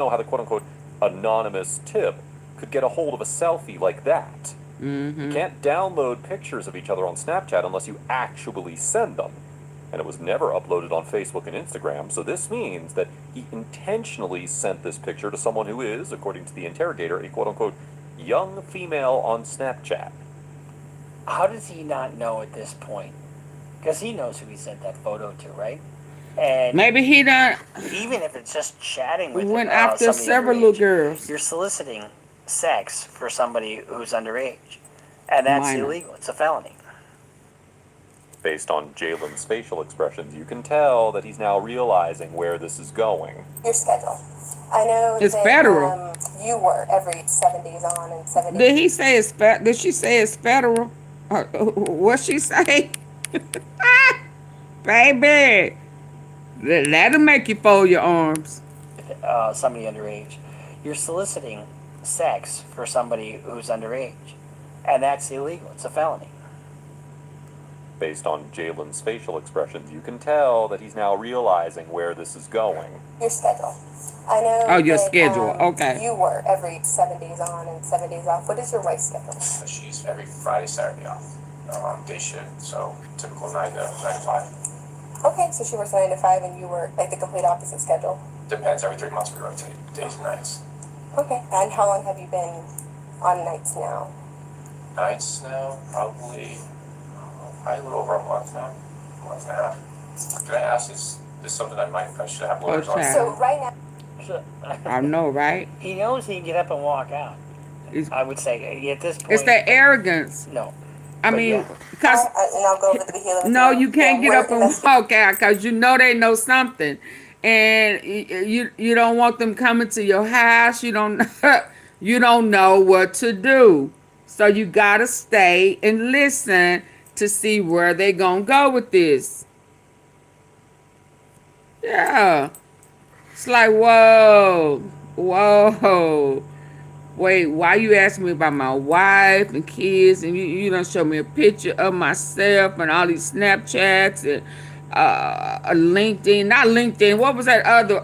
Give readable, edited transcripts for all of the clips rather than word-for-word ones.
know how the quote-unquote anonymous tip could get a hold of a selfie like that. You can't download pictures of each other on Snapchat unless you actually send them. And it was never uploaded on Facebook and Instagram, so this means that he intentionally sent this picture to someone who is, according to the interrogator, a quote-unquote young female on Snapchat. How does he not know at this point? Because he knows who he sent that photo to, right? And maybe he done even if it's just chatting with went after somebody several underage, little girls. you're soliciting sex for somebody who's underage, and that's Minor. illegal. It's a felony. Based on Jalen's facial expressions, you can tell that he's now realizing where this is going. Your schedule. I know It's that, federal. You work every 7 days on and 7 days. Did he say it's did she say it's federal? What she say? Baby, that'll make you fold your arms. Somebody underage. You're soliciting sex for somebody who's underage, and that's illegal. It's a felony. Based on Jalen's facial expressions, you can tell that he's now realizing where this is going. Your schedule. I know. Oh, your that, schedule. Okay. You work every 7 days on and 7 days off. What is your wife's schedule? She's every Friday, Saturday off. Day shift, so typical 9 to 5. Okay, so she works 9 to 5 and you work like the complete opposite schedule. Depends, every 3 months we rotate days and nights. Okay, and how long have you been on nights now? Nights now, probably a little over a month now, a month and a half. Can I ask, is this something I should have lawyers on? child. So right now, I know, right? He knows he can get up and walk out. I would say at this point. It's that arrogance. No. I But mean, yeah. because and I'll go over the behavior. no, you can't get up and walk out because you know they know something, and you don't want them coming to your house. You don't you don't know what to do, so you gotta stay and listen to see where they gonna go with this. Yeah, it's like whoa, whoa. Wait, why you asking me about my wife and kids, and you don't show me a picture of myself and all these Snapchats and LinkedIn, not LinkedIn. What was that other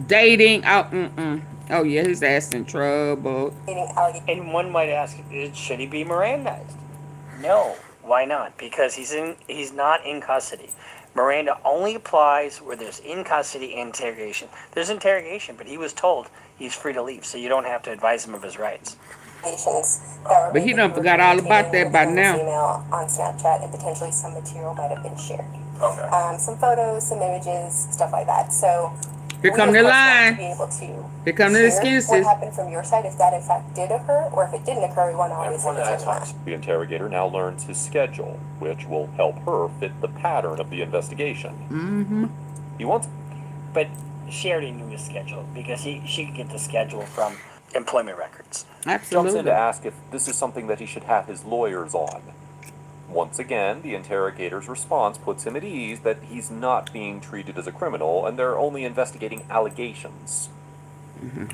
dating? Oh yeah, his ass in trouble. And one might ask, should he be Mirandized? No. Why not? Because he's not in custody. Miranda only applies where there's in custody interrogation. There's interrogation, but he was told he's free to leave, so you don't have to advise him of his rights. But he done forgot all about that by now. Email on Snapchat, and potentially some material might have been shared. Okay. Some photos, some images, stuff like that. So Here come the line. Here come the excuses. What happened from your side, if that in fact did occur, or if it didn't occur, we want to always determine that. The interrogator now learns his schedule, which will help her fit the pattern of the investigation. He wants... But she already knew his schedule because she could get the schedule from employment records. Jumps in Absolutely. to ask if this is something that he should have his lawyers on. Once again, the interrogator's response puts him at ease that he's not being treated as a criminal and they're only investigating allegations.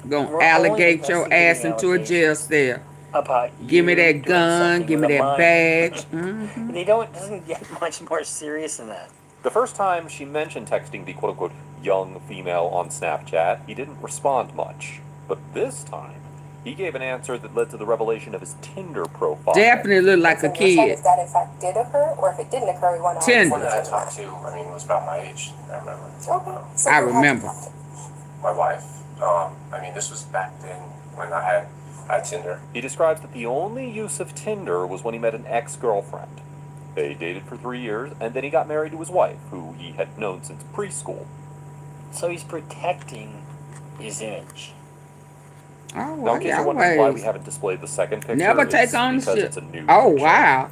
Gonna We're allegate only your ass into a jail cell. About Give me you that doing gun. something Give me with a that mind. badge. And it doesn't get much more serious than that. The first time she mentioned texting the quote-unquote young female on Snapchat, he didn't respond much. But this time, he gave an answer that led to the revelation of his Tinder profile. Definitely look like a kid. If that in fact did occur, or if it didn't occur, we want to Tinder. One that I talked to, I mean, was about my age. I remember. Okay. So I who had remember. you talked to? My wife. I mean, this was back then when I had Tinder. He describes that the only use of Tinder was when he met an ex-girlfriend. They dated for 3 years, and then he got married to his wife, who he had known since preschool. So he's protecting his image. Oh, Now, in case you're wondering why we haven't displayed the second picture, Never it's take on because shit. it's a nude Oh, picture. wow.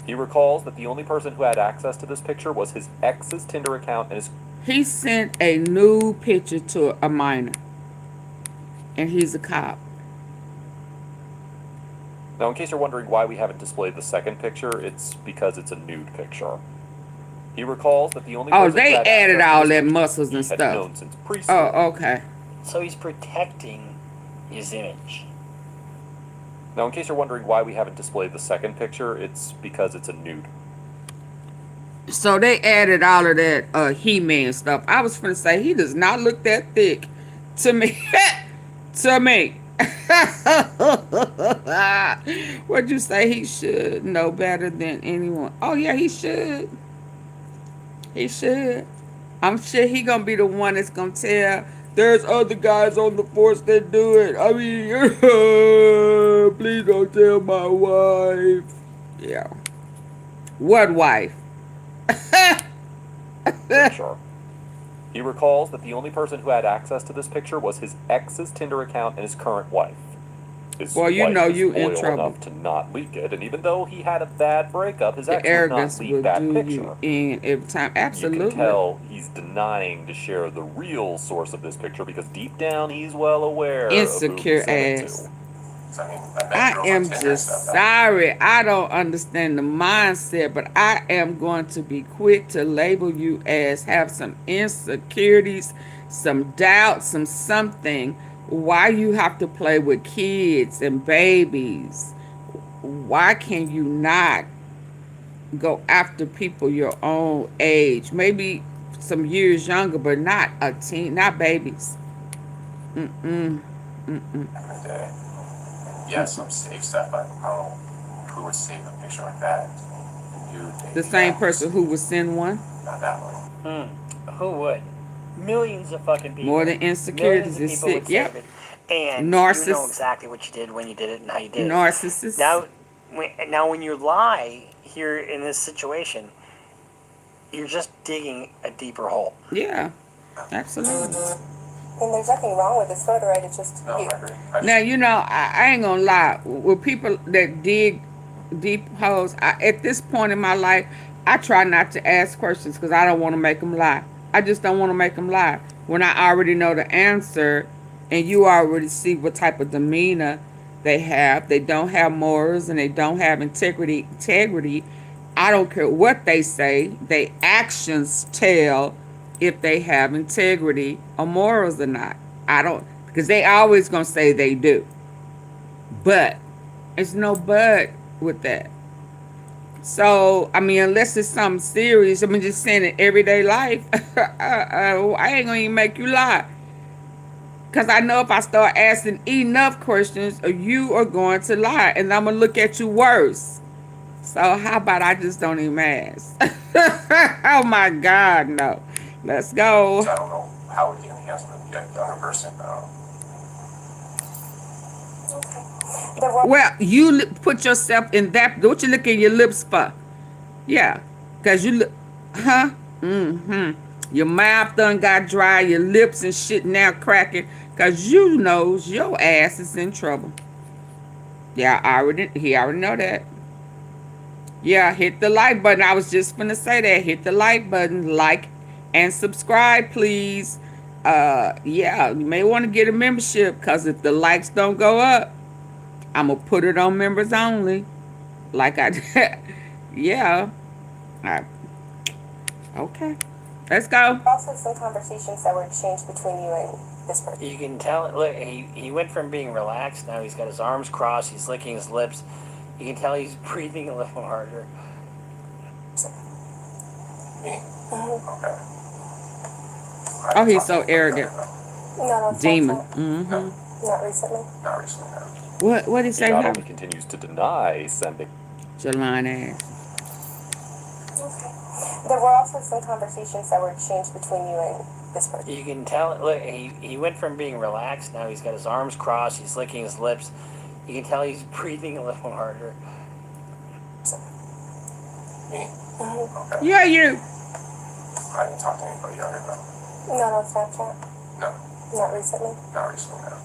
He recalls that the only person who had access to this picture was his ex's Tinder account and his... He sent a nude picture to a minor. And he's a cop. Now, in case you're wondering why we haven't displayed the second picture, it's because it's a nude picture. He recalls that the only Oh, person they who had added access to all this that picture muscles and he had stuff. known since preschool. Oh, okay. So he's protecting his image. Now, in case you're wondering why we haven't displayed the second picture, it's because it's a nude. So they added all of that He-Man stuff. I was finna say, he does not look that thick To me. To me. What'd you say? He should know better than anyone. Oh, yeah, he should. He should. I'm sure he gonna be the one that's gonna tell there's other guys on the force that do it. I mean, please don't tell my wife. Yeah. What wife? Sure. He recalls that the only person who had access to this picture was his ex's Tinder account and his current wife. His Well, you wife know is you in loyal trouble. enough to not leak it, and even though he had a bad breakup, his The ex would arrogance not leak will that do picture. you in every time. You Absolutely. can tell he's denying to share the real source of this picture because deep down he's well aware Insecure of who he sent it ass. to. So, I mean, I met I girls on am Tinder and just stuff. sorry. I don't understand the mindset, but I am going to be quick to label you as have some insecurities, some doubt, some something. Why you have to play with kids and babies? Why can you not go after people your own age? Maybe some years younger, but not a teen, not babies. Mm-mm. Mm-mm. Back in the day. Yeah, some safe stuff, but I don't know who would save a picture like that. You, The same person who would send one. Not that one. Who would? Millions of fucking people. More than insecurities Millions is of people sick. would Yep. save it. And Narcissist. you know exactly what you did, when you did it, and how you did it. Narcissist. Now, when you lie here in this situation, you're just digging a deeper hole. Yeah, absolutely. And there's nothing wrong with this photo, right? It's just No, I you. agree. I Now, you know, I ain't gonna lie. With people that dig deep holes, at this point in my life, I try not to ask questions because I don't want to make them lie. I just don't want to make them lie. When I already know the answer and you already see what type of demeanor they have, they don't have morals and they don't have integrity. I don't care what they say. Their actions tell if they have integrity or morals or not. I don't, because they always gonna say they do. But there's no but with that. So, I mean, unless it's something serious, I mean, just saying in everyday life, I ain't gonna even make you lie. Because I know if I start asking enough questions, you are going to lie. And I'm gonna look at you worse. So how about I just don't even ask? Oh my God, no. Let's go. So I don't know how we can enhance the younger person. There were Well, you put yourself in that. What you look at your lips for? Yeah, because you look, huh? Mm-hmm. Your mouth done got dry, your lips and shit now cracking, because you knows your ass is in trouble. Yeah, he already know that. Yeah, hit the like button. I was just gonna say that. Hit the like button, like and subscribe, please. Yeah, you may want to get a membership because if the likes don't go up, I'm gonna put it on members only. Like I did. Yeah. All right. Okay. Let's go. also some conversations that were exchanged between you and this person. You can tell. Look, he went from being relaxed. Now he's got his arms crossed. He's licking his lips. You can tell he's breathing a little harder. Me? Okay. Oh, he's so arrogant. Not on Demon. Snapchat. Mm-hmm. Not recently. Not recently, no. What did he He say? not Now? only continues to deny sending Your lying ass. Okay. There were also some conversations that were exchanged between you and this person. You can tell. Look, he went from being relaxed. Now he's got his arms crossed. He's licking his lips. You can tell he's breathing a little harder. Me? Okay. Yeah, you. I didn't talk to anybody younger, though. Not on Snapchat. No, Not recently. not recently, no.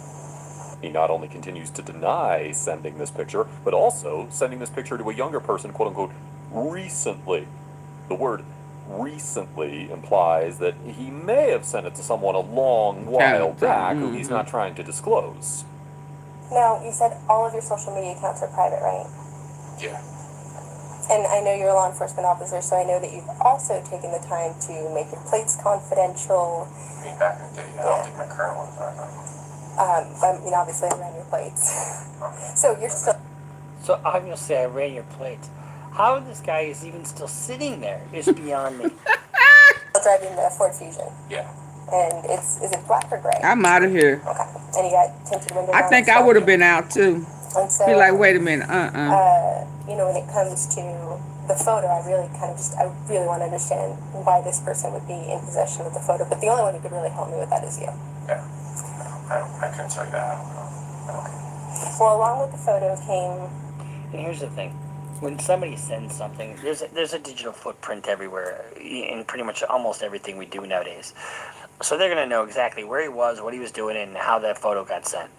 He not only continues to deny sending this picture, but also sending this picture to a younger person, quote unquote, recently. The word recently implies that he may have sent it to someone a long while back who he's not trying to disclose. Now, you said all of your social media accounts are private, right? Yeah. And I know you're a law enforcement officer, so I know that you've also taken the time to make your plates confidential. I mean, back in the day, I don't think my current one's on. But, I mean, obviously I ran your plates. So you're still So obviously I ran your plates. How this guy is even still sitting there is beyond me. driving the Ford Fusion. Yeah. And is it black or gray? I'm out of here. Okay. And you got tinted windows I on think and I stuff? would have been out too. And so, Be like, wait a minute, you know, when it comes to the photo, I really want to understand why this person would be in possession of the photo. But the only one who could really help me with that is you. Yeah. I couldn't tell you that. I don't know. Well, along with the photo came. And here's the thing. When somebody sends something, there's a digital footprint everywhere in pretty much almost everything we do nowadays. So they're going to know exactly where he was, what he was doing, and how that photo got sent.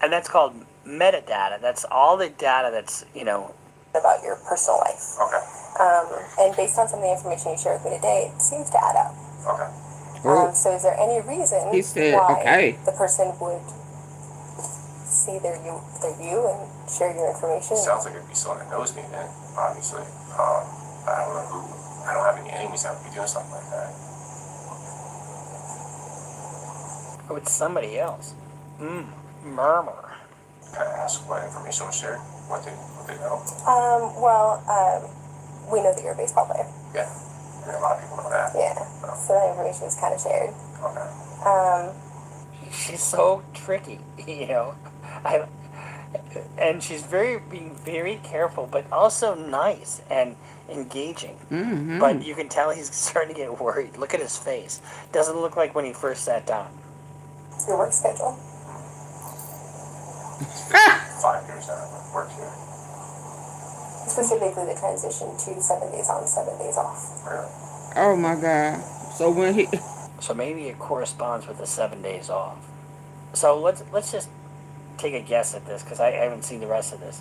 And that's called metadata. That's all the data that's, you know, about your personal life. Okay. And based on some of the information you shared with me today, it seems to add up. Okay. So is there any reason He said, why okay. the person would see they're you and share your information? Sounds like it'd be someone that knows me then, obviously. I don't know who. I don't have any enemies that would be doing something like that. oh, it's somebody else. Murmur. Kind of ask what information was shared, what they know. We know that you're a baseball player. Yeah. I mean, a lot of people know that. Yeah. So that information is kind of shared. Okay. She's so tricky, you know. And she's being very careful, but also nice and engaging. Mm-hmm. But you can tell he's starting to get worried. Look at his face. Doesn't look like when he first sat down. Your work schedule. 5 years now I've worked here. Specifically the transition to 7 days on, 7 days off. Really? Oh my God. So when he, So maybe it corresponds with the 7 days off. So let's just take a guess at this because I haven't seen the rest of this.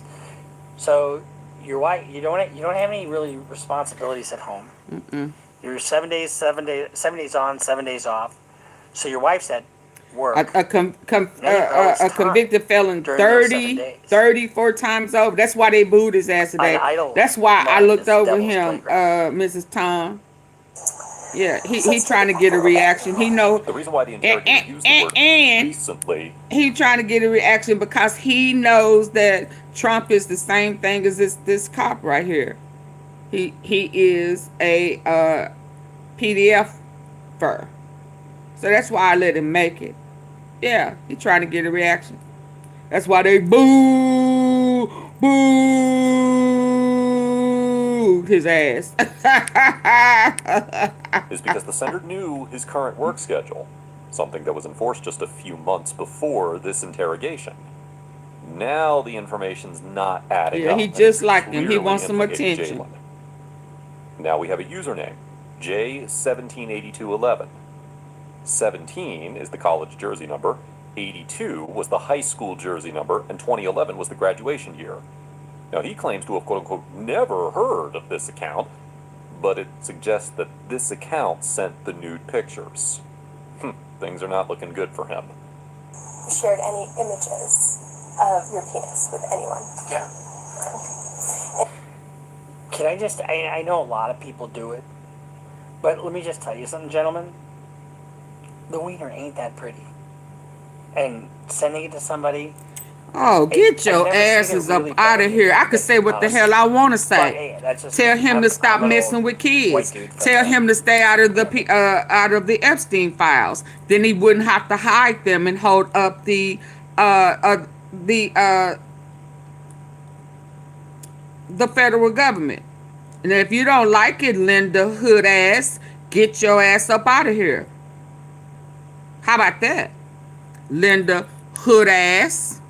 So your wife, you don't have any really responsibilities at home. You're 7 days on, 7 days off. So your wife's at work. a convicted felon during those 7 30, days. 34 times over. That's why they booed his ass today. idle That's why I love looked this over devil's him, playground. Mrs. Tom. Yeah, he's trying to get a reaction. He know The reason why the interrogator used the word and recently. he trying to get a reaction because he knows that Trump is the same thing as this cop right here. He is a PDF-er. So that's why I let him make it. Yeah, he trying to get a reaction. That's why they boo his ass. Is because the sender knew his current work schedule, something that was enforced just a few months before this interrogation. Now the information's not adding Yeah, up. he and just it's like him. He clearly wants some implicating attention. Jalen. Now we have a username, J178211. 17 is the college jersey number, 82 was the high school jersey number, and 2011 was the graduation year. Now he claims to have quote-unquote never heard of this account, but it suggests that this account sent the nude pictures. Things are not looking good for him. Shared any images of your penis with anyone? Yeah. Can I just, I know a lot of people do it, but let me just tell you something, gentlemen. The wiener ain't that pretty. And sending it to somebody, Oh, get I've your never seen it asses really up out of bad. here. I could say what the hell I want to but say. hey, that's just Tell him I'm- to stop I'm an messing old with kids. white dude from Tell the- him to stay out of the Epstein files. Then he wouldn't have to hide them and hold up the federal government. And if you don't like it, Linda Hood ass, get your ass up out of here. How about that? Linda Hood ass.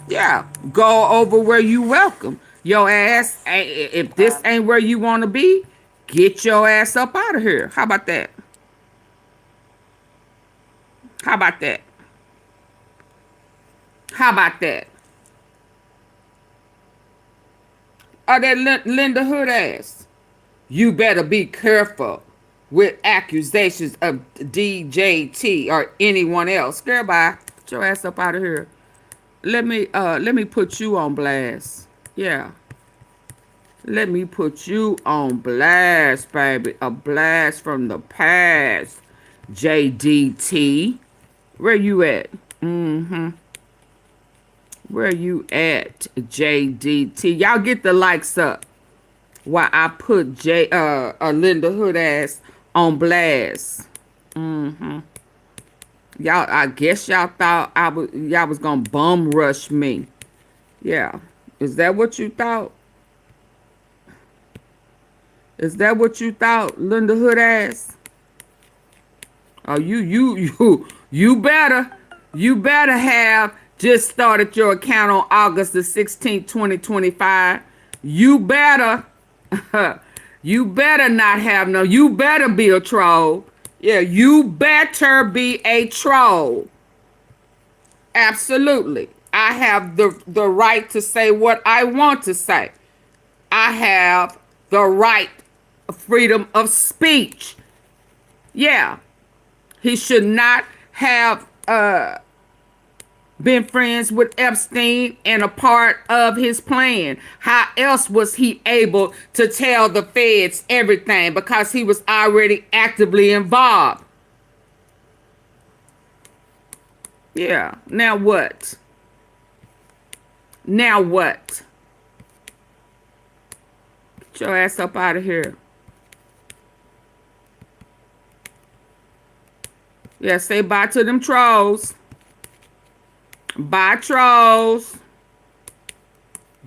Yeah, go over where you welcome. Your ass, if this ain't where you want to be, get your ass up out of here. How about that? How about that? How about that? Or that Linda Hood ass. You better be careful with accusations of DJT or anyone else. Girl, bye. Get your ass up out of here. Let me put you on blast. Yeah. Let me put you on blast, baby. A blast from the past. JDT. Where you at? Where you at, JDT? Y'all get the likes up while I put Linda Hood ass on blast. Y'all, I guess y'all thought y'all was gonna bum rush me. Yeah. Is that what you thought? Is that what you thought, Linda Hood ass? Oh, you better have just started your account on August the 16th, 2025. You better, you better not have no, you better be a troll. Yeah, you better be a troll. Absolutely. I have the right to say what I want to say. I have the right of freedom of speech. Yeah. He should not have been friends with Epstein and a part of his plan. How else was he able to tell the feds everything? Because he was already actively involved. Yeah. Now what? Now what? Get your ass up out of here. Yeah, say bye to them trolls. Bye, trolls.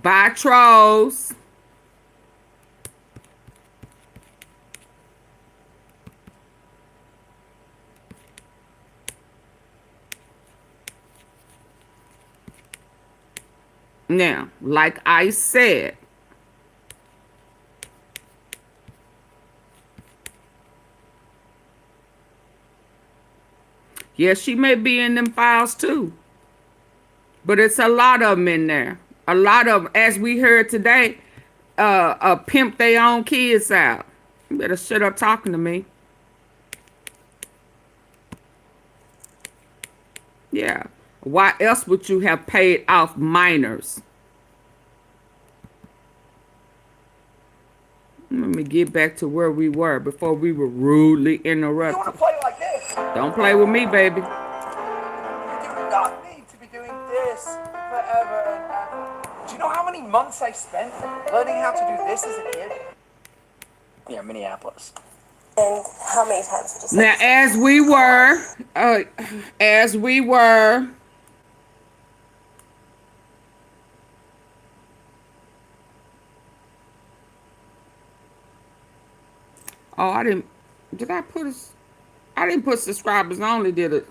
Bye, trolls. Now, like I said, yes, she may be in them files too. But it's a lot of them in there. A lot of them, as we heard today, pimp their own kids out. You better shut up talking to me. Yeah. Why else would you have paid off minors? Let me get back to where we were before we were rudely interrupted. You want to play like this? Don't play with me, baby. You do not need to be doing this forever and ever. Do you know how many months I spent learning how to do this as a kid? Yeah, Minneapolis. And how many times would you say? Now, as we were, oh, I didn't put subscribers only, did it?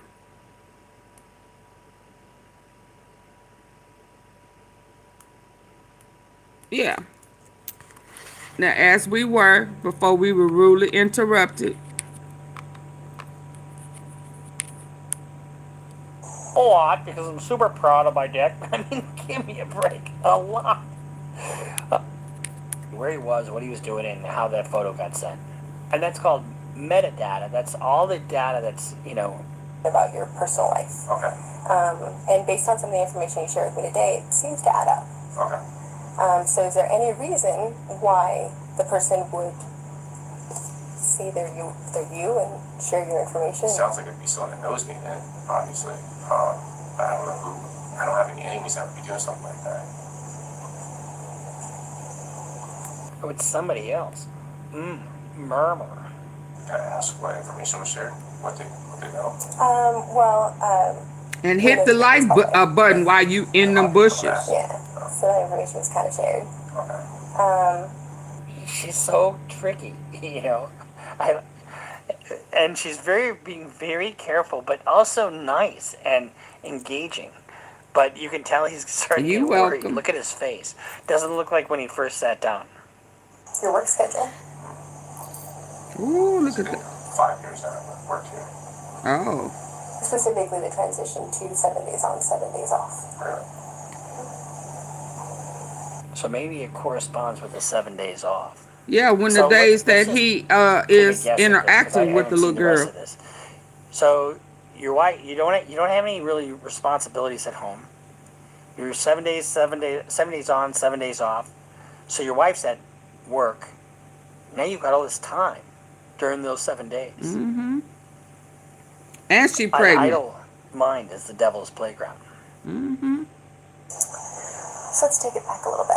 Yeah. Now, as we were, before we were rudely interrupted. A lot, because I'm super proud of my dick. I mean, give me a break. A lot. Where he was, what he was doing, and how that photo got sent. And that's called metadata. That's all the data that's, About your personal life. Okay, And based on some of the information you shared with me today, it seems to add up. okay. So is there any reason why the person would say they're you and share your information? Sounds like it'd be someone that knows me then, obviously. I don't know who, I don't have any enemies that would be doing something like that. Oh, it's somebody else. Murmur. Can I ask what information was shared? What they know? And hit the like button while you in them bushes. Yeah, so that information was kind of shared. Okay. She's so tricky, and she's being very careful, but also nice and engaging. But you can tell he's starting to get worried. welcome. Look at his face. Doesn't look like when he first sat down. Your work schedule. Ooh, look at that. 5 years now I've worked here. Oh. Specifically the transition to 7 days on, 7 days off. Really? So maybe it corresponds with the 7 days off. Yeah, when So the days let's that just he take a is guess at this, 'cause I interacting with the haven't little seen the rest girl. of this. So your wife, you don't have any really responsibilities at home. You're 7 days on, 7 days off. So your wife's at work. Now you've got all this time during those 7 days. Mm-hmm. And she An pregnant. idle mind is the devil's playground. Mm-hmm. So let's take it back a little bit.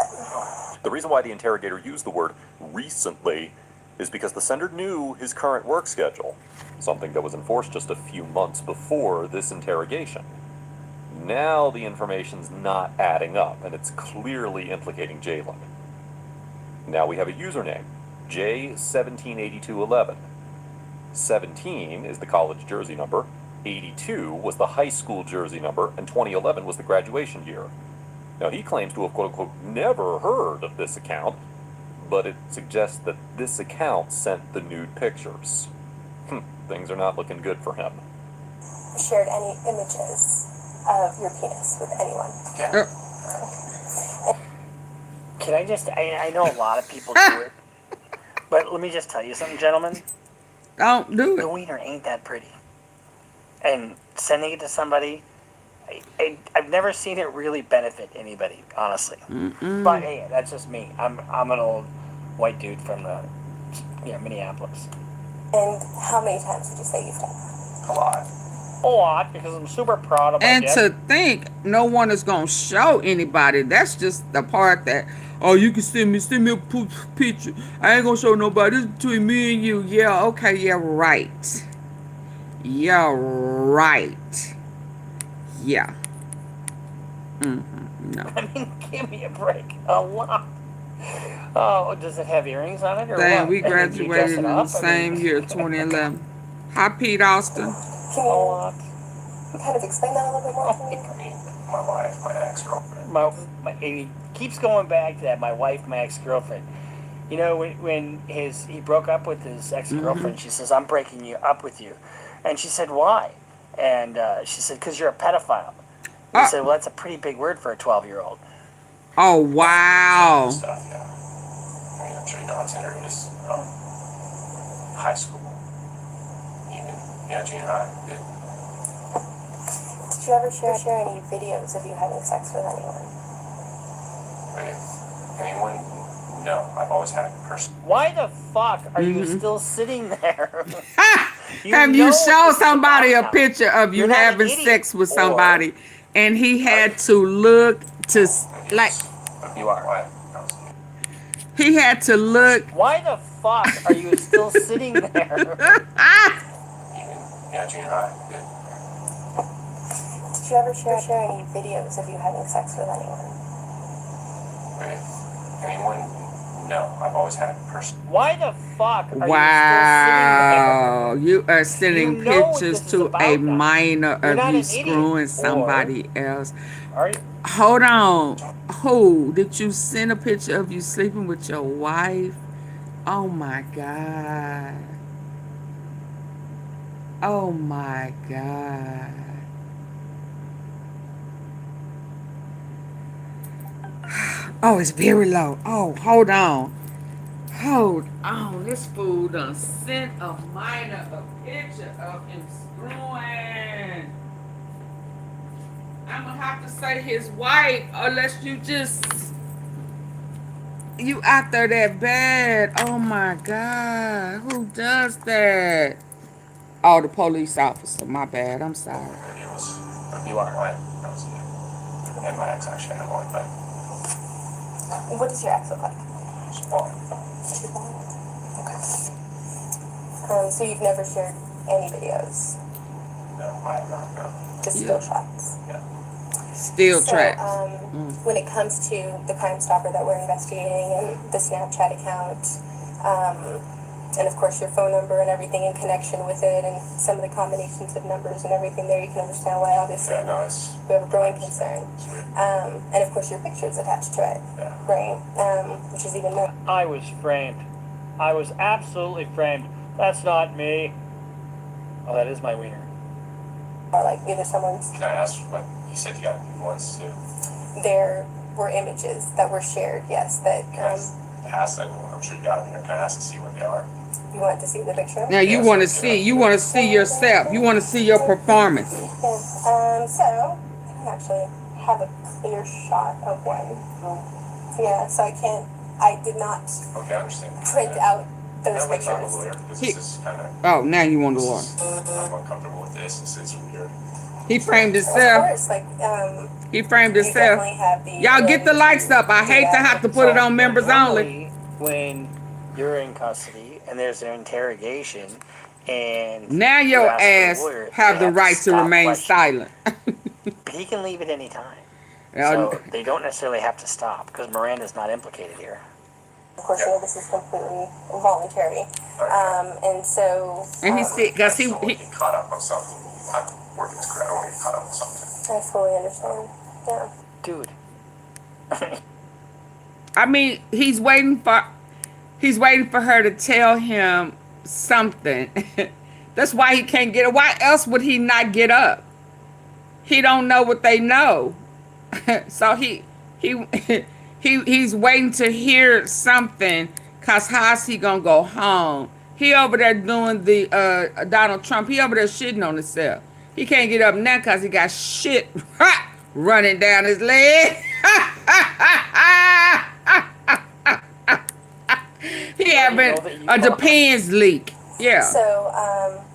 The reason why the interrogator used the word recently is because the sender knew his current work schedule, something that was enforced just a few months before this interrogation. Now the information's not adding up, and it's clearly implicating Jalen. Now we have a username, J178211. 17 is the college jersey number, 82 was the high school jersey number, and 2011 was the graduation year. Now he claims to have quote-unquote never heard of this account, but it suggests that this account sent the nude pictures. Things are not looking good for him. Shared any images of your penis with anyone? Yeah. Can I just, I know a lot of people do it, but let me just tell you something, gentlemen. Don't do The it. wiener ain't that pretty. And sending it to somebody, I've never seen it really benefit anybody, honestly. But hey, that's just me. I'm an old white dude from the, Minneapolis. And how many times would you say you've done that? A lot. A lot, because I'm super proud of my And dad. to think no one is gonna show anybody, that's just the part that, oh, you can send me a picture. I ain't gonna show nobody. This is between me and you. Yeah, okay, yeah, right. Yeah, right. Yeah. No. I mean, give me a break. A lot. Oh, does it have earrings on it or Damn, what? we And then do you dress graduated it in up? the same year, 2011. Hi, Pete Austin. Can A you lot. kind of explain that a little bit more to me? I mean, my wife, my ex-girlfriend. He keeps going back to that. My wife, my ex-girlfriend. You know, when he broke up with his ex-girlfriend, she says, "I'm breaking you up with you," and she said, "Why?" And she said, "Because you're a pedophile." He said, "Well, that's a pretty big word for a 12-year-old." Oh, wow. Stuff, yeah. I mean, I'm sure you know how Tinder is. High school. Even, junior high. Did you ever share any videos of you having sex with anyone? Anyone? No, I've always had a person. Why the fuck are you still sitting there? Have you know shown this is somebody a about picture of you You're not an having idiot. sex with Or- somebody and he had to look to, like, You are. What? he had to look. Why the fuck are you still sitting there? Even, junior high. Did you ever share any videos of you having sex with anyone? Anyone? No, I've always had a person. Why the fuck are Wow, you you are sending You know what pictures this is to about a now. minor You're of not you an idiot. screwing Or- somebody else. still sitting there? Are you? Hold on. Who? Did you send a picture of you sleeping with your wife? Oh my God. Oh my God. Oh, it's very low. Oh, hold on. Hold on. This fool done sent a minor a picture of him screwing. I'm gonna have to say his wife, unless you just, you out there that bad. Oh my God. Who does that? Oh, the police officer. My bad. I'm sorry. It was. You are. That was it. And my ex actually had one, but What does your ex look like? she's blonde. She's blonde. Okay. So you've never shared any videos, No, I have not. No. just Yeah. still shots. Yeah. Still So, tracks. when it comes to the Crime Stopper that we're investigating and the Snapchat account, and of course your phone number and everything in connection with it, and some of the combinations of numbers and everything there, you can understand why obviously Yeah, no, it's. we have a growing concern. It's weird. And of course your picture's attached to it, Yeah. right? Which is even more. I was framed. I was absolutely framed. That's not me. Oh, that is my wiener. Or like either someone's, Can I ask what you said you got ones too? there were images that were shared, yes, that Can I ask that? I'm sure you got them here. Can I ask to see what they are? you want to see the picture. Now you Yes, want to yes. see, you want to see yourself. You want to see your performance. Yeah. So I don't actually have a clear shot of one. Yeah, so I did not Okay, I understand. print out those That might not pictures. be weird because He- this is kind of. Oh, now you want to learn. I'm uncomfortable with this. This is weird. He framed Of himself. course, like He framed you himself. definitely have the. Y'all get the likes up. I hate to have to put it on members only. Normally, when you're in custody and there's an interrogation, and Now you your ask ass the lawyer, have they the right to stop remain questioning. silent. He can leave at any time. Yeah, So they don't necessarily have to stop because Miranda's not implicated here. Of course, you know, this is completely voluntary. And so. and he said, I cause just don't want he to get caught up on something. I'm working this career. I don't want to get caught up on something. I fully understand. Yeah. Dude. I mean, he's waiting for her to tell him something. That's why he can't get up. Why else would he not get up? He don't know what they know. So he's waiting to hear something, cause how's he gonna go home? He over there doing the Donald Trump. He over there shitting on himself. He can't get up now cause he got shit running down his leg. He having a Depends leak. Yeah. So,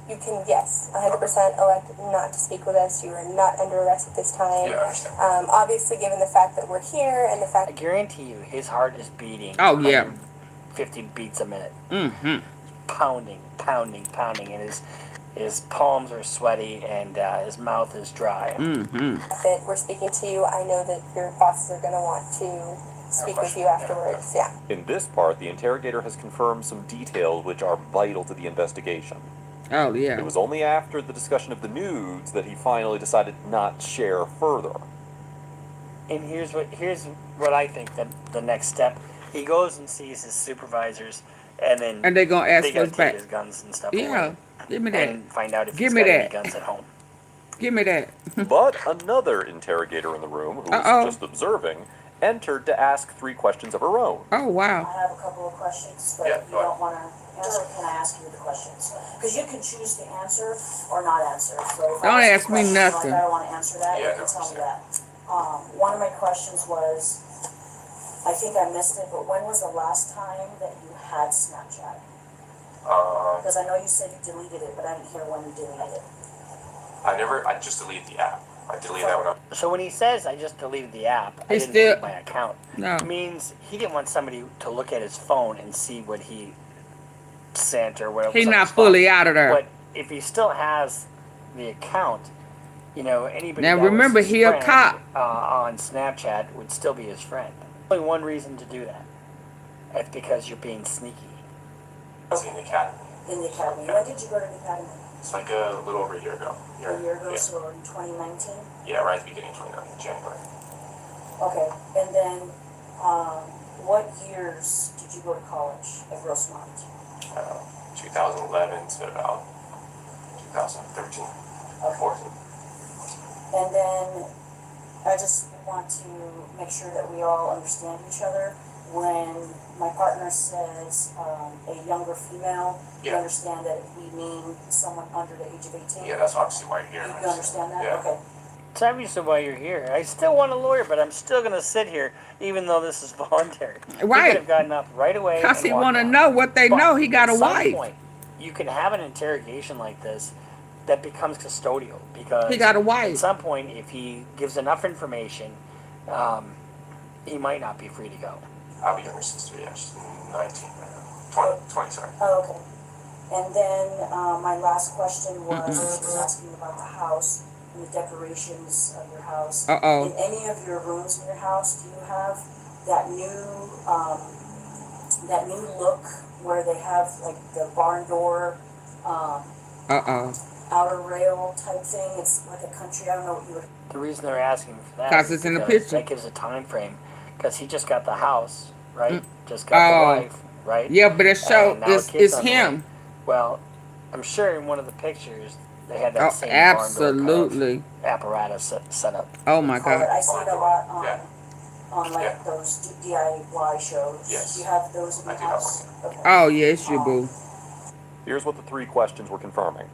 you can, yes, 100% elect not to speak with us. You are not under arrest at this time. Yeah, I understand. Obviously, given the fact that we're here and the I fact guarantee you, his heart is beating. Oh, yeah. 150 beats a minute. Mm-hmm. Pounding, and his palms are sweaty and his mouth is dry. Mm-hmm. that we're speaking to you, I know that your bosses are going to want to speak with you afterwards. Yeah. In this part, the interrogator has confirmed some details which are vital to the investigation. Oh, yeah. It was only after the discussion of the nudes that he finally decided not to share further. And here's what I think that the next step. He goes and sees his supervisors, and then And they gonna ask they for gotta his take back. his guns and stuff Yeah. away, Give me that. and find out if Give he's me got any that. guns at home. Give me that. But another interrogator in the room, who was Uh-oh. just observing, entered to ask 3 questions of her own. Oh, wow. I have a couple of questions, but Yeah, you go ahead. don't want to answer. Can I ask you the questions? Because you can choose to answer or not answer. So if Don't I ask a me question, nothing. Like, I don't want to answer that. Yeah, you can no, tell me sure. that. One of my questions was, I think I missed it, but when was the last time that you had Snapchat? Because I know you said you deleted it, but I didn't hear when you deleted it. I just deleted the app. I deleted that one. So when he says, "I just deleted the app," I He didn't still- delete my account. No. It means he didn't want somebody to look at his phone and see what he sent or whatever. He's was on not his phone. fully out of there. But if he still has the account, you know, anybody Now, that was remember, his he a friend, cop. On Snapchat would still be his friend. Only one reason to do that. That's because you're being sneaky. I was in the academy. In the academy. When did you go to the academy? It's like a little over a year ago. A year ago, Yeah, so in 2019? yeah, right at the beginning of 2019, January. Okay, and then, what years did you go to college at Grossmont? 2011 to about 2013, Okay. 14. And then, I just want to make sure that we all understand each other. When my partner says, a younger female, you Yeah. understand that we mean someone under the age of 18? Yeah, that's obviously why you're here. You understand that? Yeah. Okay. It's obviously why you're here. I still want a lawyer, but I'm still going to sit here, even though this is voluntary. He Right. could have gotten up right away. Because and he walked want to out. know what they But know. He got a at some wife. point, you can have an interrogation like this that becomes custodial because He got a at wife. some point, if he gives enough information, he might not be free to go. I'll be younger sister, yeah, she's 19 right now. 20, sorry. Oh, okay. And then, my last question was, she was asking about the house and the decorations of your house. Uh-oh. In any of your rooms in your house, do you have that new look where they have like the barn door, Uh-oh. outer rail type thing? It's like a country, I don't know what you would. The reason they're asking for that 'Cause is it's in the because picture. that gives a time frame. Because he just got the house, right? Just got Oh. the wife, right? Yeah, but it show And now a it's kid's on the him. way. Well, I'm sure in one of the pictures they had that Oh, same barn door absolutely. apparatus set up. Oh, my Call it. God. I see it a lot Yeah. on like Yeah. those DIY shows. Yes. Do you have those in I your do have house? Okay. Oh, yeah, it's you, boo. Here's what the 3 questions were confirming.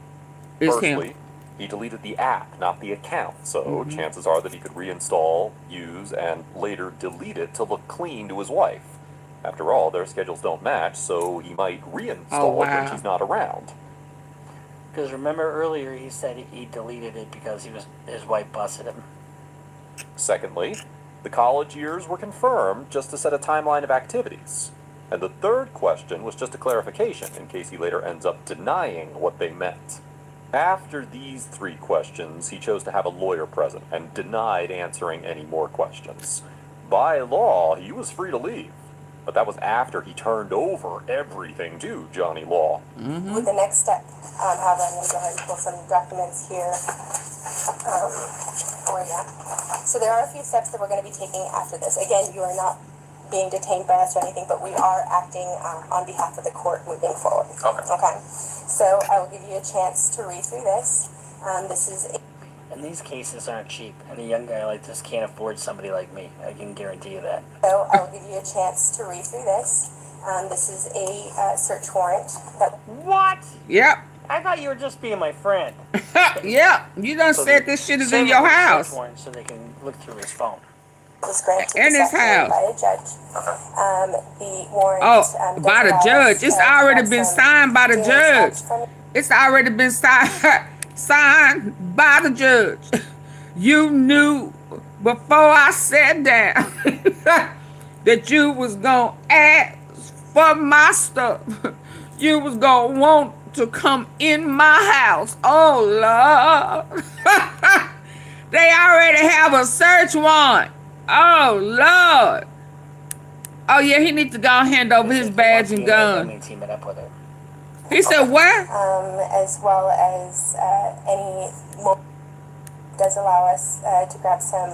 It's Firstly, him. he deleted the app, not the account, so chances are that he could reinstall, use, and later delete it to look clean to his wife. After all, their schedules don't match, so he might reinstall it when wow. she's not around. Because remember earlier he said he deleted it because his wife busted him. Secondly, the college years were confirmed just to set a timeline of activities. And the third question was just a clarification in case he later ends up denying what they meant. After these 3 questions, he chose to have a lawyer present and denied answering any more questions. By law, he was free to leave, but that was after he turned over everything to Johnny Law. With the next step, however, I'm going to go ahead and pull some documents here for you. So there are a few steps that we're going to be taking after this. Again, you are not being detained by us or anything, but we are acting on behalf of the court moving forward. Okay. So I will give you a chance to read through this. This is And these cases aren't cheap, and a young guy like this can't afford somebody like me. I can guarantee you that. So I will give you a chance to read through this. This is a search warrant. What? Yep. I thought you were just being my friend. Yep. You done said this shit is in your house. Search warrant so they can look through his phone. Was granted In his this afternoon house. by a judge. The warrant. Oh, by the judge. It's already been signed by the judge. It's already been signed by the judge. You knew before I sat down that you was gonna ask for my stuff. You was gonna want to come in my house. Oh Lord. They already have a search warrant. Oh Lord. Oh yeah, he needs to go and hand over his badge and That gun. means he met up with her. He said what? As well as any does allow us to grab some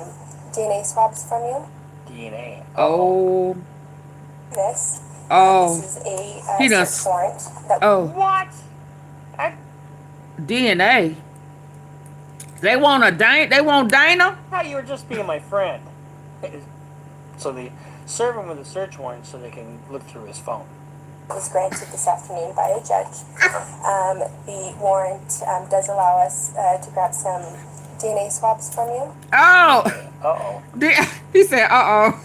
DNA swabs from you. DNA. Oh. This. Oh. This is a He done search warrant. Oh. What? DNA. They want They want Dana? I thought you were just being my friend. So they serve him with a search warrant so they can look through his phone. Was granted this afternoon by a judge. The warrant does allow us to grab some DNA swabs from you. Oh. Uh-oh. He said, uh-oh.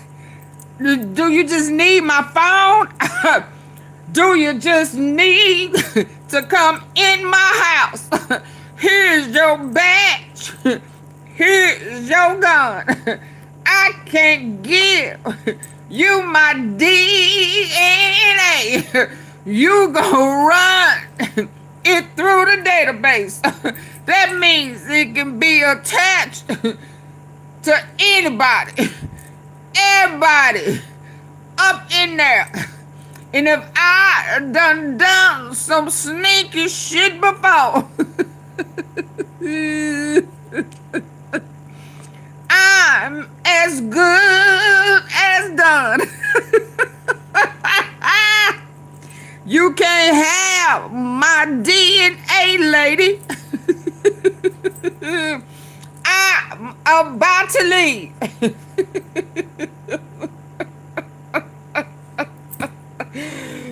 Do you just need my phone? Do you just need to come in my house? Here's your badge. Here's your gun. I can't give you my DNA. You gonna run it through the database. That means it can be attached to anybody. Everybody up in there. And if I done some sneaky shit before, I'm as good as done. You can't have my DNA, lady. I'm about to leave.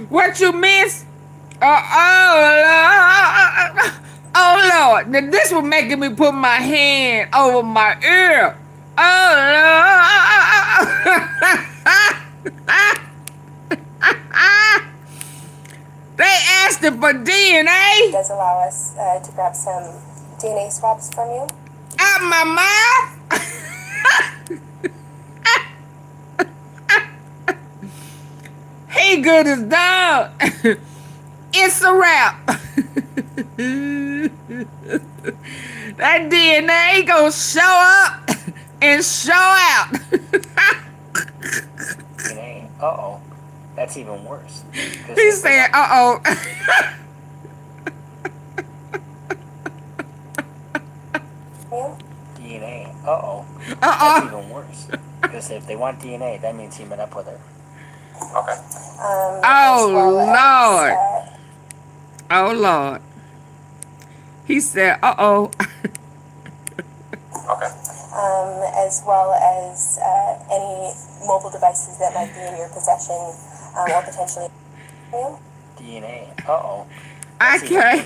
What you miss? Oh Lord, now this was making me put my hand over my ear. They asked it for DNA. It does allow us to grab some DNA swabs from you. Out my mouth. He good as done. It's a wrap. That DNA gonna show up and show out. DNA. Uh-oh. That's even worse. He said, uh-oh. DNA. Uh-oh. That's Uh-oh. even worse. Because if they want DNA, that means he met up with her. Okay. Oh, Lord. Oh, Lord. He said, uh-oh. Okay. As well as any mobile devices that might be in your possession or potentially. DNA. Uh-oh. Okay.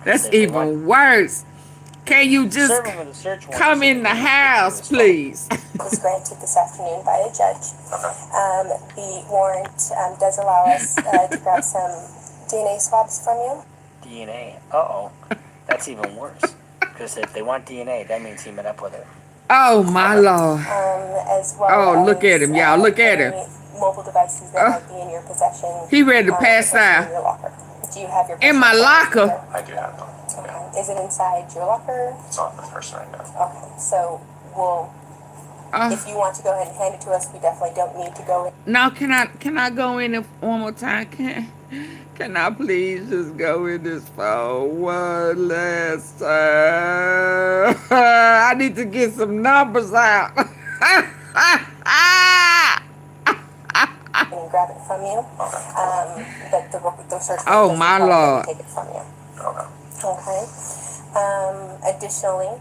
That's even worse. Can you just Serve him with a search warrant come so in they the can look house, through his phone. please? Was granted this afternoon by a judge. The warrant does allow us to grab some DNA swabs from you. DNA. Uh-oh. That's even worse. Because if they want DNA, that means he met up with her. Oh, my Lord. As well Oh, look as, at him, y'all. Look at him. any mobile devices that might be in your possession. He ready to pass especially out. in your locker. Do you have your In my personal locker? computer? I do have them. Okay. Yeah. Is it inside your locker? It's on the person right now. Okay. So we'll. If you want to go ahead and hand it to us, we definitely don't need to go in. Now, can I go in it one more time? Can I please just go in this phone one last time? I need to get some numbers out. And grab it from you. But the search Oh, doesn't my allow me Lord. to take it from you. Okay. Okay. Additionally,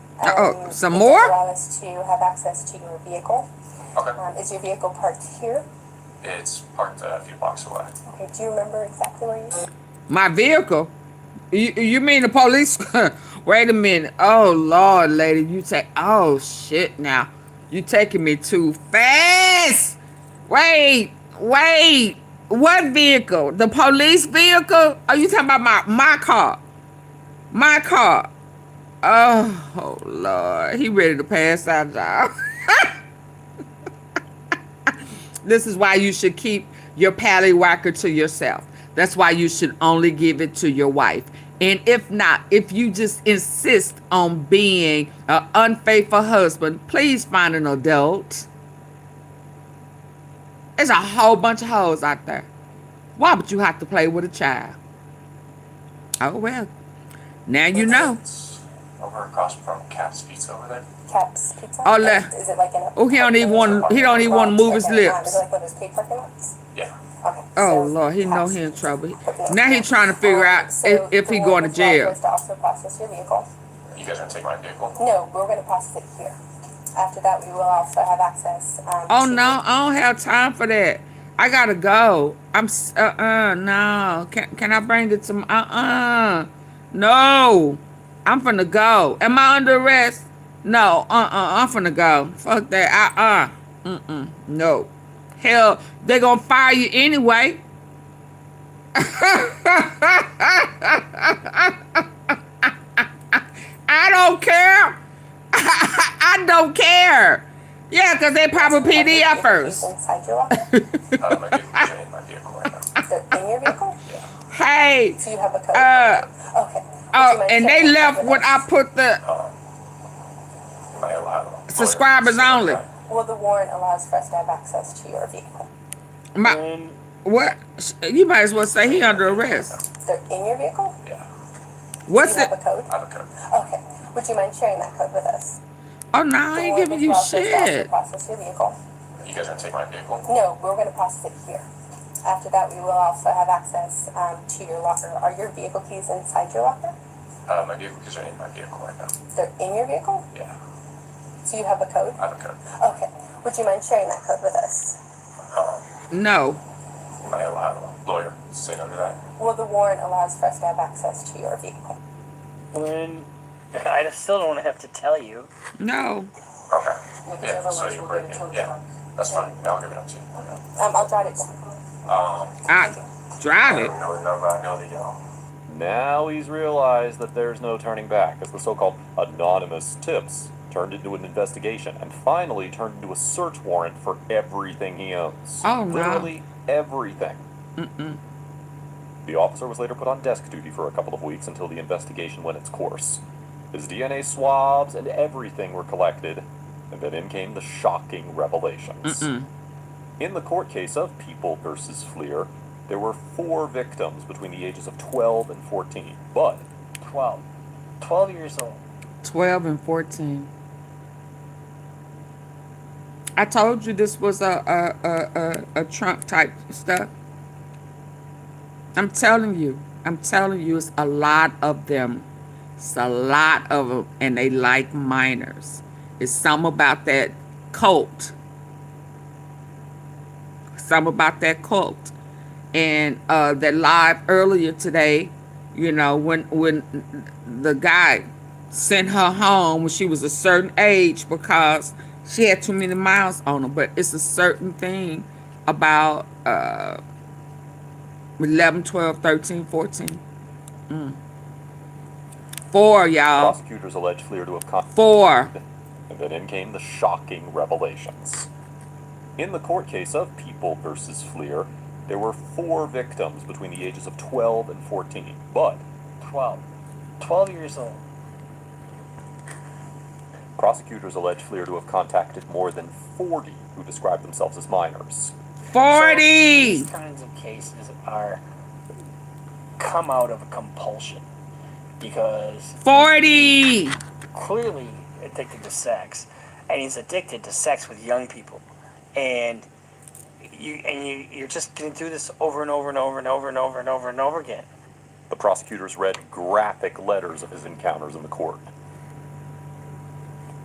some it more? does allow us to have access to your vehicle. Okay. Is your vehicle parked here? It's parked a few blocks away. Okay. Do you remember exactly where you? My vehicle? You mean the police? Wait a minute. Oh, Lord, lady. You take... Oh, shit now. You taking me too fast. Wait. What vehicle? The police vehicle? Are you talking about my car? My car. Oh, Lord. He ready to pass out, y'all. This is why you should keep your pallywhacker to yourself. That's why you should only give it to your wife. And if not, if you just insist on being an unfaithful husband, please find an adult. There's a whole bunch of hoes out there. Why would you have to play with a child? Oh, well. Now you know. It's over across from Cat's Pizza over there. Cat's Pizza? Oh, Is it like in a... Oh, he don't even want to move his Is lips. it like one of those paid parking lots? Yeah. Okay. Oh, so Lord, he know Cat's he in trouble. Pizza. Now he's trying to figure out So if he the going to warrant was jail. to also process your vehicle. You guys gonna take my vehicle? No, we're going to process it here. After that, we will also have access. Oh, to- no, I don't have time for that. I gotta go. No. Can I bring it to No. I'm finna go. Am I under arrest? No, I'm finna go. Fuck that. No. Hell, they gonna fire you anyway. I don't care. I don't care. Yeah, because they probably PDFers. Inside your locker? My vehicle's in my vehicle right now. They're in your vehicle? Hey. So you have a code? Okay. Oh, and they left when I put the Am I allowed? subscribers only. Well, the warrant allows for us to have access to your vehicle. What? You might as well say he under arrest. They're in your vehicle? Yeah. What's Do you it? have a code? I have a code. Okay. Would you mind sharing that code with us? Oh, no, I ain't giving you shit. Process your vehicle. You guys gonna take my vehicle? No, we're going to process it here. After that, we will also have access to your locker. Are your vehicle keys inside your locker? My vehicle keys are in my vehicle right now. They're in your vehicle? Yeah. So you have a code? I have a code. Okay. Would you mind sharing that code with us? No. Am I allowed? Lawyer, say no to that. Well, the warrant allows for us to have access to your vehicle. I still don't have to tell you. No. Okay. Because Yeah, so otherwise you we'll bring get it. in trouble. Yeah. That's fine. I'll give it up to you. I'll jot it down. I drive it. No, I know the yellow. Now he's realized that there's no turning back, as the so-called anonymous tips turned into an investigation and finally turned into a search warrant for everything he owns. Oh, no. Literally everything. The officer was later put on desk duty for a couple of weeks until the investigation went its course. His DNA swabs and everything were collected, and then in came the shocking revelations. In the court case of People versus Fleer, there were 4 victims between the ages of 12 and 14, but 12 years old. 12 and 14. I told you this was a Trump type stuff. I'm telling you, it's a lot of them. It's a lot of them, and they like minors. It's something about that cult. And that live earlier today, you know, when the guy sent her home when she was a certain age because she had too many miles on her. But it's a certain thing about 11, 12, 13, 14. 4, y'all. prosecutors allege Fleer to have 4. And then in came the shocking revelations. In the court case of People versus Fleer, there were 4 victims between the ages of 12 and 14, but 12 years old. prosecutors allege Fleer to have contacted more than 40 who described themselves as minors. 40! These kinds of cases come out of a compulsion because 40! clearly addicted to sex, and he's addicted to sex with young people, and you're just getting through this over and over and over and over and over and over and over again. The prosecutors read graphic letters of his encounters in the court.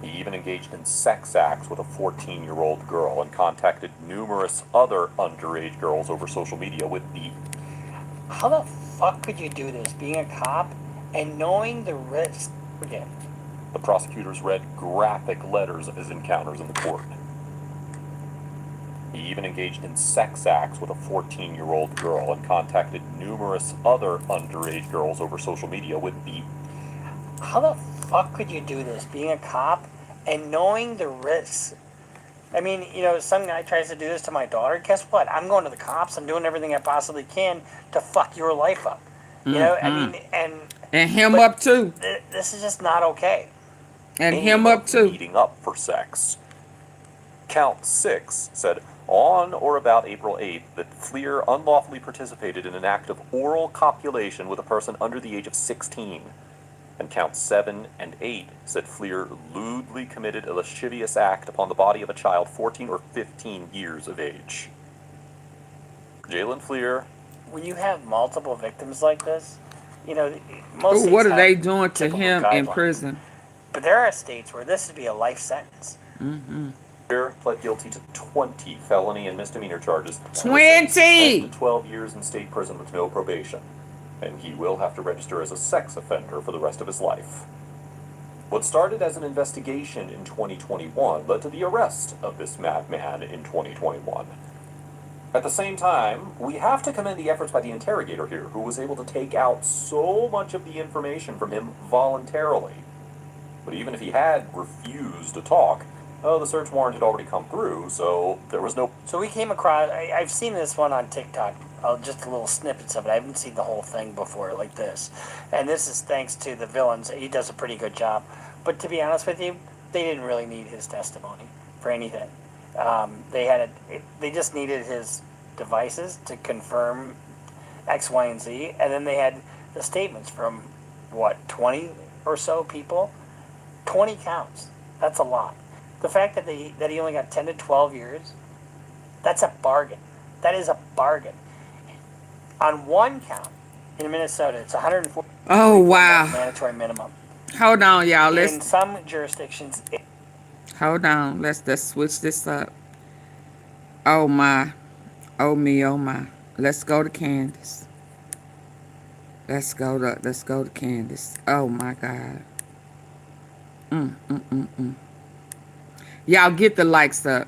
He even engaged in sex acts with a 14-year-old girl and contacted numerous other underage girls over social media with the... How the fuck could you do this, being a cop and knowing the risk again? The prosecutors read graphic letters of his encounters in the court. He even engaged in sex acts with a 14-year-old girl and contacted numerous other underage girls over social media with the... How the fuck could you do this, being a cop and knowing the risks? I mean, some guy tries to do this to my daughter. Guess what? I'm going to the cops. I'm doing everything I possibly can to fuck your life up. I mean, and him up too. This is just not okay. And him up too. Meeting up for sex. Count 6 said on or about April 8th that Fleer unlawfully participated in an act of oral copulation with a person under the age of 16. And count 7 and 8 said Fleer lewdly committed a lascivious act upon the body of a child 14 or 15 years of age. Jalen Fleer. When you have multiple victims like this, most states what are have they doing to typical him in guidelines. prison? But there are states where this would be a life sentence. Fleer pled guilty to 20 felony and misdemeanor charges. 20! 10 to 12 years in state prison with no probation. And he will have to register as a sex offender for the rest of his life. What started as an investigation in 2021 led to the arrest of this madman in 2021. At the same time, we have to commend the efforts by the interrogator here, who was able to take out so much of the information from him voluntarily. But even if he had refused to talk, the search warrant had already come through, so there was no... So we came across, I've seen this one on TikTok, just a little snippets of it. I haven't seen the whole thing before like this. And this is thanks to the villains. He does a pretty good job. But to be honest with you, they didn't really need his testimony for anything. They just needed his devices to confirm X, Y, and Z. And then they had the statements from, 20 or so people? 20 counts. That's a lot. The fact that he only got 10 to 12 years, that's a bargain. That is a bargain. On one count in Minnesota, it's 140. Oh, wow. Mandatory minimum. Hold on, y'all. In some jurisdictions. Hold on. Let's switch this up. Oh, my. Oh, me. Oh, my. Let's go to Candace. Let's go to Candace. Oh, my God. Y'all get the likes up.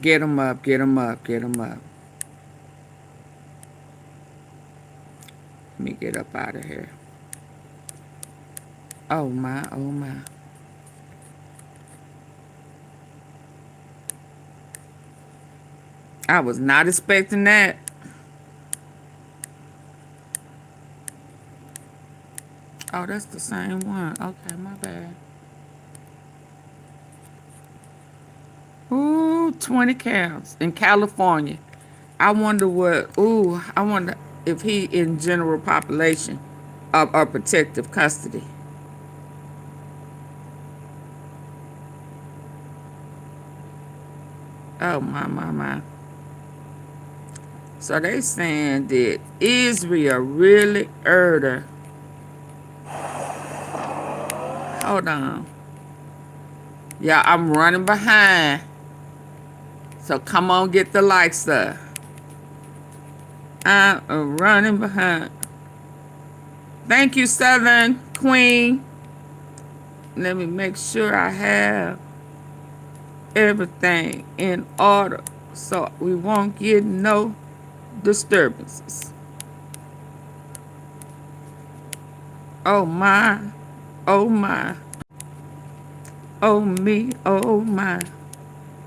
Get them up, get them up, get them up. Let me get up out of here. Oh my, oh my. I was not expecting that. Oh, that's the same one. Okay, my bad. Ooh, 20 counts in California. I wonder if he in general population or protective custody. Oh, my. So they saying that Israel really heard her. Hold on. Yeah, I'm running behind. So come on, get the likes up. I'm running behind. Thank you, Southern Queen. Let me make sure I have everything in order so we won't get no disturbances. Oh my. Oh my. Oh me, oh my.